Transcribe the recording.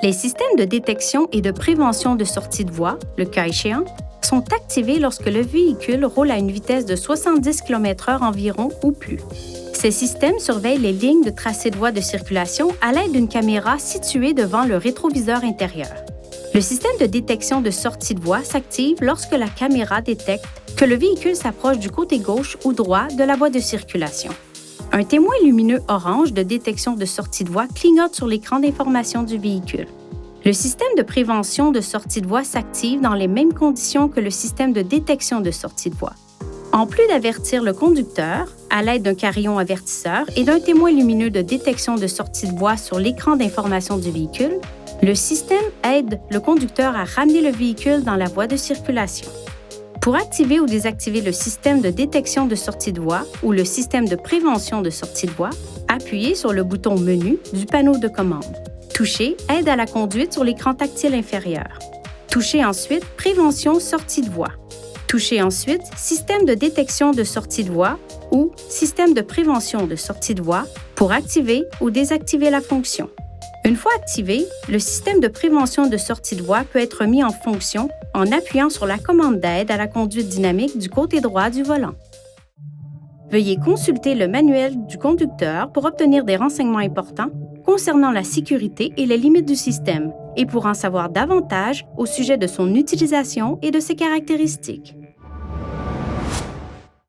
Les systèmes de détection et de prévention de sortie de voie, le cas échéant, sont activés lorsque le véhicule roule à une vitesse de 70 km/h environ ou plus. Ces systèmes surveillent les lignes de tracé de voie de circulation à l'aide d'une caméra située devant le rétroviseur intérieur. Le système de détection de sortie de voie s'active lorsque la caméra détecte que le véhicule s'approche du côté gauche ou droit de la voie de circulation. Un témoin lumineux orange de détection de sortie de voie clignote sur l'écran d'information du véhicule. Le système de prévention de sortie de voie s'active dans les mêmes conditions que le système de détection de sortie de voie. En plus d'avertir le conducteur, à l'aide d'un carillon avertisseur et d'un témoin lumineux de détection de sortie de voie sur l'écran d'information du véhicule, le système aide le conducteur à ramener le véhicule dans la voie de circulation. Pour activer ou désactiver le système de détection de sortie de voie ou le système de prévention de sortie de voie, appuyez sur le bouton Menu du panneau de commande. Toucher Aide à la conduite sur l'écran tactile inférieur. Touchez ensuite Prévention sortie de voie. Touchez ensuite Système de détection de sortie de voie ou Système de prévention de sortie de voie pour activer ou désactiver la fonction. Une fois activé, le système de prévention de sortie de voie peut être mis en fonction en appuyant sur la commande d'aide à la conduite dynamique du côté droit du volant. Veuillez consulter le manuel du conducteur pour obtenir des renseignements importants concernant la sécurité et les limites du système et pour en savoir davantage au sujet de son utilisation et de ses caractéristiques.